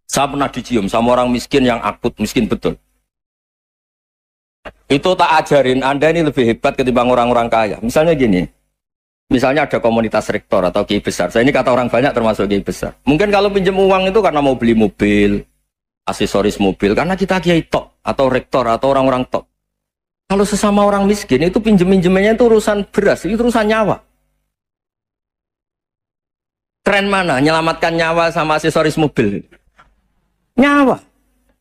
Saya pernah dicium sama orang miskin yang akut, miskin betul. Itu tak ajarin, Anda ini lebih hebat ketimbang orang-orang kaya. Misalnya gini, misalnya ada komunitas rektor atau kiai besar. Saya ini kata orang banyak termasuk kiai besar. Mungkin kalau pinjam uang itu karena mau beli mobil, aksesoris mobil, karena kita kiai top, atau rektor, atau orang-orang top. Kalau sesama orang miskin itu pinjem-pinjemannya itu urusan beras, itu urusan nyawa. Keren mana? Menyelamatkan nyawa sama aksesoris mobil. Nyawa.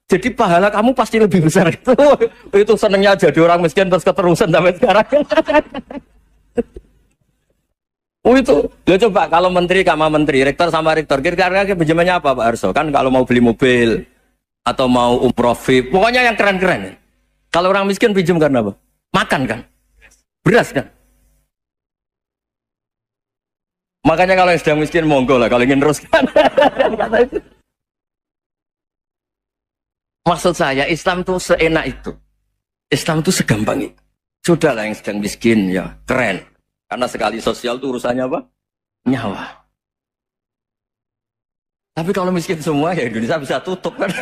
Jadi pahala kamu pasti lebih besar. Itu senengnya jadi orang miskin terus keterusan sampai sekarang. Itu. Ya coba kalau menteri sama menteri, rektor sama rektor, kira-kira pinjamannya apa Pak Arso? Kan kalau mau beli mobil atau mau umroh VIP, pokoknya yang keren-keren. Kalau orang miskin pinjam karena apa? Makan kan? Beras kan? Makanya kalau yang sedang miskin monggo lah kalau ingin teruskan. Maksud saya Islam itu seenak itu. Islam itu segampang itu. Sudahlah yang sedang miskin ya keren. Karena sekali sosial itu urusannya apa? Nyawa. Tapi kalau miskin semua ya Indonesia bisa tutup kan.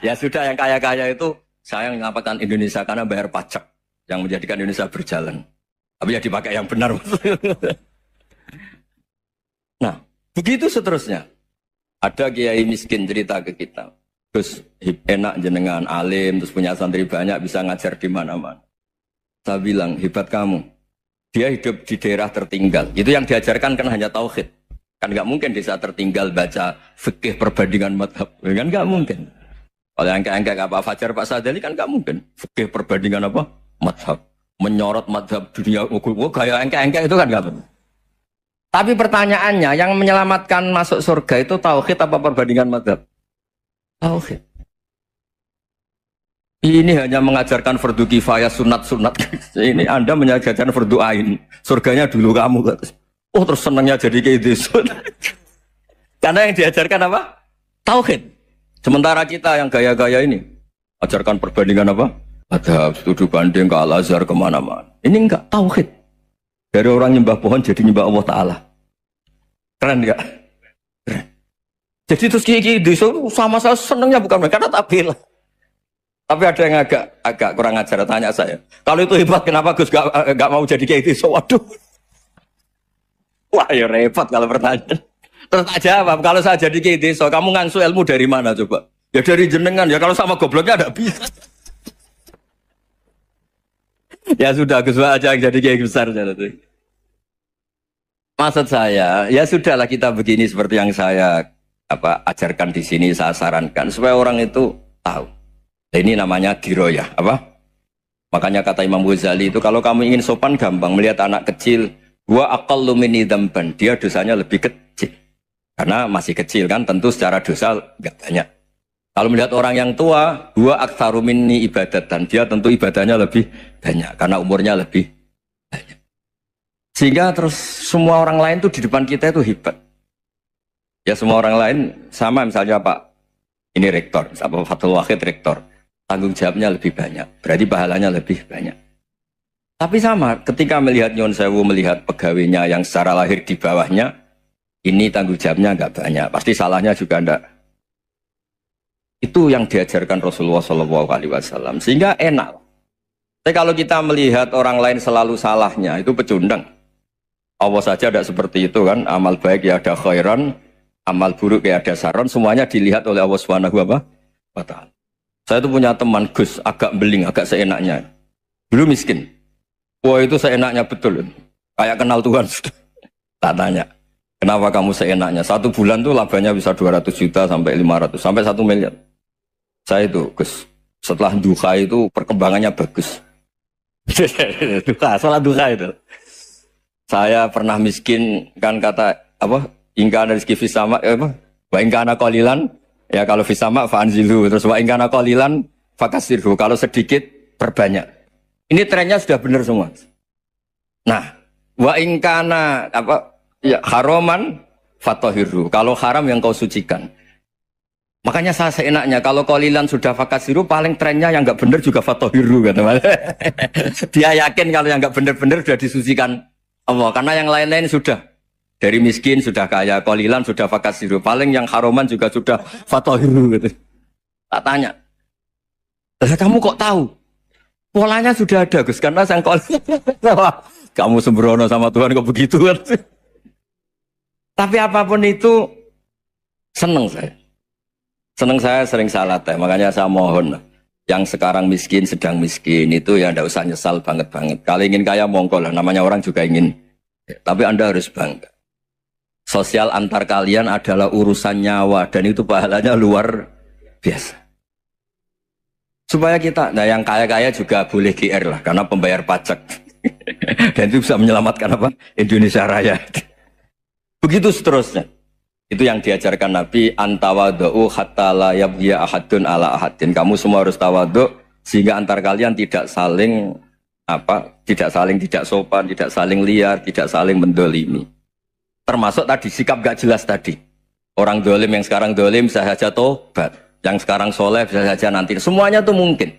Ya sudah yang kaya-kaya itu saya menyelamatkan Indonesia karena bayar pajak yang menjadikan Indonesia berjalan. Tapi ya dipakai yang benar. Nah, begitu seterusnya. Ada kiai miskin cerita ke kita. Terus enak jenengan alim, terus punya santri banyak, bisa ngajar di mana-mana. Saya bilang, hebat kamu. Dia hidup di daerah tertinggal. Itu yang diajarkan kan hanya tauhid. Kan nggak mungkin desa tertinggal baca fikih perbandingan madhab. Kan nggak mungkin. Kalau yang kayak Pak Fajar, Pak Sadali kan nggak mungkin. Fikih perbandingan apa? Madhab. Menyorot madhab dunia. Kayak engke-engke itu kan nggak benar. Tapi pertanyaannya, yang menyelamatkan masuk surga itu tauhid apa perbandingan madhab? Tauhid. Ini hanya mengajarkan fardu kifayah, sunat-sunat. Ini Anda mengajarkan fardu ain. Surganya dulu kamu. Oh terus senangnya jadi kayak gitu. Karena yang diajarkan apa? Tauhid. Sementara kita yang gaya-gaya ini, ajarkan perbandingan apa? Madhab, studi banding ke Al-Azhar kemana-mana. Ini enggak, tauhid. Dari orang nyembah pohon jadi nyembah Allah Ta'ala. Keren enggak? Keren. Jadi terus kiai desa sama saya senangnya bukan mereka, karena tak bela. Tapi ada yang agak kurang ajar, tanya saya. Kalau itu hebat, kenapa Gus gak mau jadi kiai desa? Waduh. Wah ya repot kalau pertanyaan. Terus tak jawab, kalau saya jadi kiai desa, kamu ngangsu ilmu dari mana coba? Ya dari jenengan, ya kalau sama gobloknya ada bisa. Ya sudah, Gus aja yang jadi kiai besar. Maksud saya, ya sudahlah kita begini seperti yang saya ajarkan di sini, saya sarankan supaya orang itu tahu. Nah, ini namanya diroyah, apa? Makanya kata Imam Ghazali itu kalau kamu ingin sopan gampang melihat anak kecil, wa aqallu minni dzamban, dia dosanya lebih kecil. Karena masih kecil kan, tentu secara dosa enggak banyak. Kalau melihat orang yang tua, wa aktsaru minni ibadatan, dia tentu ibadahnya lebih banyak karena umurnya lebih banyak. Sehingga terus semua orang lain tuh di depan kita itu hebat. Ya semua orang lain sama, misalnya Pak ini rektor, Pak Fathul Wahid rektor, tanggung jawabnya lebih banyak, berarti pahalanya lebih banyak. Tapi sama, ketika melihat Nyon Sewu, melihat pegawainya yang secara lahir di bawahnya, ini tanggung jawabnya nggak banyak, pasti salahnya juga enggak. Itu yang diajarkan Rasulullah SAW, sehingga enak. Tapi kalau kita melihat orang lain selalu salahnya, itu pecundang. Allah saja tidak seperti itu kan, amal baik ya ada khairan, amal buruk ya ada saron, semuanya dilihat oleh Allah Subhanahu wa Ta'ala. Saya itu punya teman Gus, agak beling, agak seenaknya. Dulu miskin. Wah itu seenaknya betul. Kayak kenal Tuhan sudah. Tak tanya, kenapa kamu seenaknya? 1 bulan tuh labanya bisa 200 juta sampai 500, sampai 1 miliar. Saya itu Gus, setelah duha itu perkembangannya bagus. Salah duha itu. Saya pernah miskin, kan kata apa? Ingkana rizki fisama, wa ingkana qalilan, ya kalau fisama fa'anzilu, terus wa ingkana qalilan fakasirhu, kalau sedikit perbanyak. Ini trennya sudah benar semua. Nah, wa ingkana ya haroman fatahirhu, kalau haram yang kau sucikan. Makanya saya seenaknya, kalau qalilan sudah fakasiru, paling trennya yang enggak benar juga fatahirhu kata. Dia yakin kalau yang enggak benar-benar sudah disucikan Allah, karena yang lain-lain sudah Dari miskin sudah kaya, qalilan sudah fakasiru. Paling yang haroman juga sudah fatahiru gitu. Tak tanya. Lah kamu kok tahu? Polanya sudah ada, Gus. Karena sang kamu sembrono sama Tuhan kok begitu kan? Tapi apapun itu seneng saya. Seneng saya sering salah teh. Makanya saya mohon yang sekarang miskin, sedang miskin itu ya ndak usah nyesal banget-banget. Kalau ingin kaya monggo lah, namanya orang juga ingin. Tapi Anda harus bangga. Sosial antar kalian adalah urusan nyawa dan itu pahalanya luar biasa. Supaya kita, nah yang kaya-kaya juga boleh GR lah karena pembayar pajak. Dan itu bisa menyelamatkan apa? Indonesia Raya. Begitu seterusnya. Itu yang diajarkan Nabi, antawadhu hatta la yabghiya ahadun ala ahadin. Kamu semua harus tawadhu sehingga antar kalian tidak saling tidak sopan, tidak saling liar, tidak saling mendolimi. Termasuk tadi sikap gak jelas tadi. Orang dolim yang sekarang dolim bisa saja tobat, yang sekarang soleh bisa saja nanti. Semuanya tuh mungkin.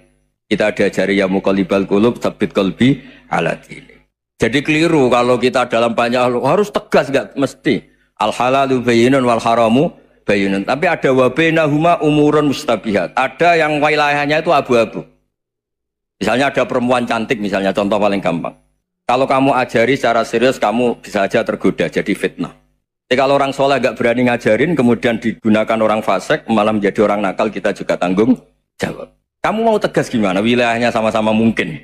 Kita diajari ya muqallibal qulub tsabbit qalbi ala dini. Jadi keliru kalau kita dalam banyak harus tegas, gak mesti. Al halalu bayyinun wal haramu bayyinun. Tapi ada wa bainahuma umurun mustabihat. Ada yang wilayahnya itu abu-abu. Misalnya ada perempuan cantik, misalnya contoh paling gampang. Kalau kamu ajari secara serius, kamu bisa saja tergoda jadi fitnah. Jadi kalau orang soleh gak berani ngajarin, kemudian digunakan orang fasik, malah menjadi orang nakal, kita juga tanggung jawab. Kamu mau tegas gimana? Wilayahnya sama-sama mungkin.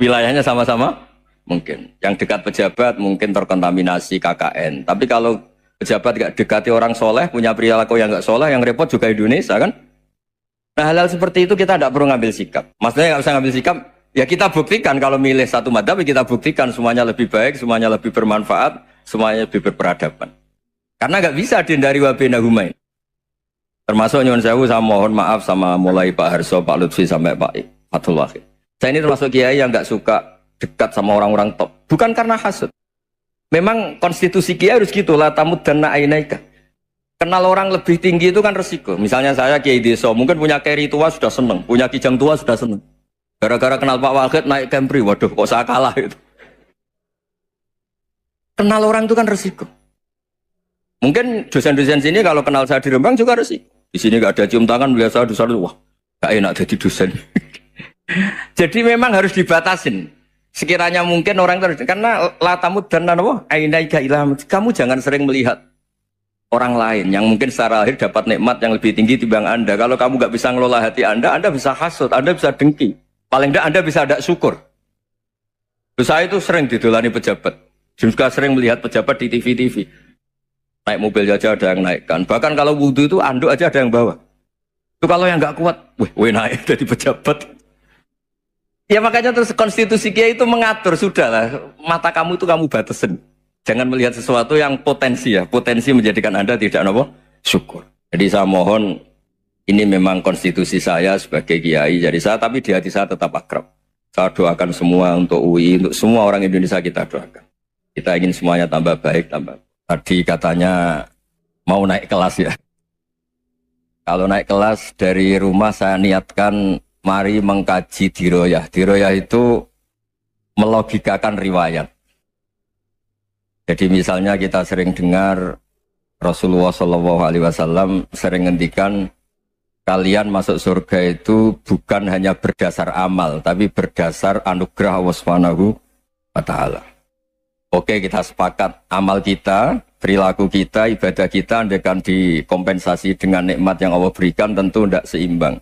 Wilayahnya sama-sama mungkin. Yang dekat pejabat mungkin terkontaminasi KKN. Tapi kalau pejabat gak dekati orang soleh, punya perilaku yang gak soleh, yang repot juga Indonesia kan? Nah hal-hal seperti itu kita tidak perlu ngambil sikap. Maksudnya nggak usah ngambil sikap, ya kita buktikan kalau milih satu madhab, kita buktikan semuanya lebih baik, semuanya lebih bermanfaat, semuanya lebih berperadaban. Karena nggak bisa dihindari wabena humain. Termasuk nyuwun sewu, saya mohon maaf sama mulai Pak Harso, Pak Lutfi sampai Pak Fathul Wahid. Saya ini termasuk kiai yang nggak suka dekat sama orang-orang top. Bukan karena hasud. Memang konstitusi kiai harus gitu, la tamuddanna ainaika. Kenal orang lebih tinggi itu kan resiko. Misalnya saya kiai desa, mungkin punya keri tua sudah seneng, punya kijang tua sudah seneng. Gara-gara kenal Pak Wahid naik Kempri, waduh kok saya kalah itu. Kenal orang itu kan resiko. Mungkin dosen-dosen sini kalau kenal saya di Rembang juga resiko. Di sini gak ada cium tangan, melihat saya dosen, wah gak enak jadi dosen. Jadi memang harus dibatasin. Sekiranya mungkin orang terus, karena latamud dan nanawa, ainaika ilham. Kamu jangan sering melihat orang lain yang mungkin secara lahir dapat nikmat yang lebih tinggi timbang Anda. Kalau kamu nggak bisa ngelola hati Anda bisa hasut, Anda bisa dengki. Paling tidak Anda bisa ada syukur. Saya itu sering didolani pejabat. Juga sering melihat pejabat di TV-TV. Naik mobil aja ada yang naikkan. Bahkan kalau wudhu itu anduk aja ada yang bawa. Itu kalau yang nggak kuat, weh naik jadi pejabat. Ya makanya terus konstitusi kiai itu mengatur, sudahlah mata kamu itu kamu batasin. Jangan melihat sesuatu yang potensi ya. Potensi menjadikan Anda tidak apa? Syukur. Jadi saya mohon, ini memang konstitusi saya sebagai kiai. Jadi saya, tapi di hati saya tetap akrab. Saya doakan semua untuk UI, untuk semua orang Indonesia kita doakan. Kita ingin semuanya tambah baik, tambah. Tadi katanya mau naik kelas ya. Kalau naik kelas dari rumah saya niatkan mari mengkaji diroyah. Diroyah itu melogikakan riwayat. Jadi misalnya kita sering dengar Rasulullah SAW sering ngendikan kalian masuk surga itu bukan hanya berdasar amal, tapi berdasar anugerah Allah Subhanahu wa Ta'ala. Oke, kita sepakat amal kita, perilaku kita, ibadah kita andaikan dikompensasi dengan nikmat yang Allah berikan tentu tidak seimbang.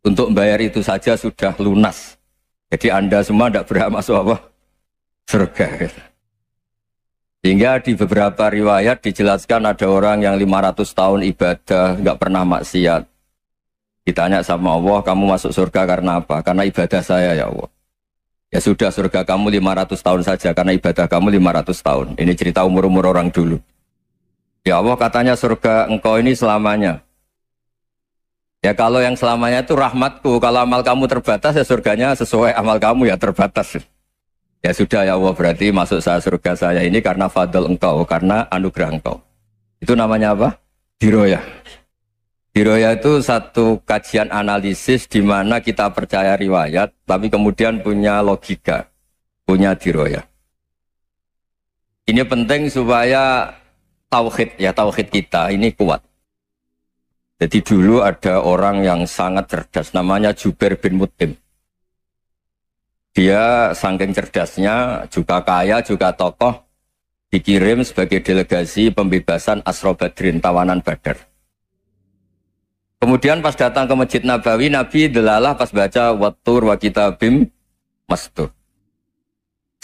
Untuk membayar itu saja sudah lunas. Jadi Anda semua tidak berhak masuk apa? Surga. Sehingga di beberapa riwayat dijelaskan ada orang yang 500 tahun ibadah, nggak pernah maksiat. Ditanya sama Allah, kamu masuk surga karena apa? Karena ibadah saya ya Allah. Ya sudah, surga kamu 500 tahun saja, karena ibadah kamu 500 tahun. Ini cerita umur-umur orang dulu. Ya Allah katanya surga engkau ini selamanya. Ya kalau yang selamanya itu rahmatku, kalau amal kamu terbatas ya surganya sesuai amal kamu ya terbatas. Ya sudah ya Allah, berarti masuk saya surga saya ini karena fadl engkau, karena anugerah engkau. Itu namanya apa? Diroyah. Diroyah itu satu kajian analisis di mana kita percaya riwayat, tapi kemudian punya logika, punya diroyah. Ini penting supaya tauhid kita ini kuat. Jadi dulu ada orang yang sangat cerdas, namanya Jubair bin Mut'im. Dia saking cerdasnya, juga kaya, juga tokoh, dikirim sebagai delegasi pembebasan Asra Badrin, tawanan Badar. Kemudian pas datang ke Masjid Nabawi, Nabi delalah pas baca Wattur wa kitabim mastur.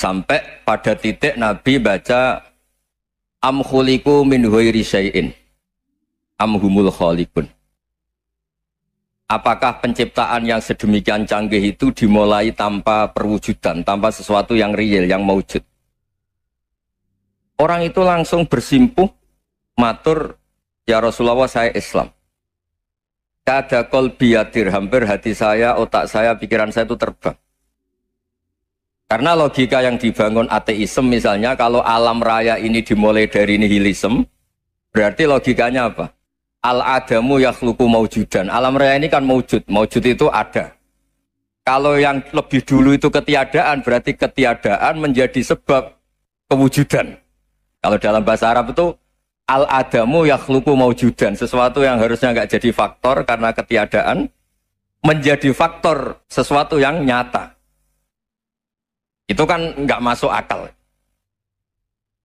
Sampai pada titik Nabi baca Am khuliqu min ghairi syai'in am humul khaliqun. Apakah penciptaan yang sedemikian canggih itu dimulai tanpa perwujudan, tanpa sesuatu yang real, yang maujud? Orang itu langsung bersimpuh, matur, ya Rasulullah saya Islam. Kada qalbi yadir, hampir hati saya, otak saya, pikiran saya itu terbang. Karena logika yang dibangun ateisme misalnya, kalau alam raya ini dimulai dari nihilisme, berarti logikanya apa? Al-adamu yakhluqu maujudan. Alam raya ini kan maujud. Maujud itu ada. Kalau yang lebih dulu itu ketiadaan, berarti ketiadaan menjadi sebab kewujudan. Kalau dalam bahasa Arab itu al-adamu yakhluqu maujudan. Sesuatu yang harusnya nggak jadi faktor karena ketiadaan, menjadi faktor sesuatu yang nyata. Itu kan nggak masuk akal.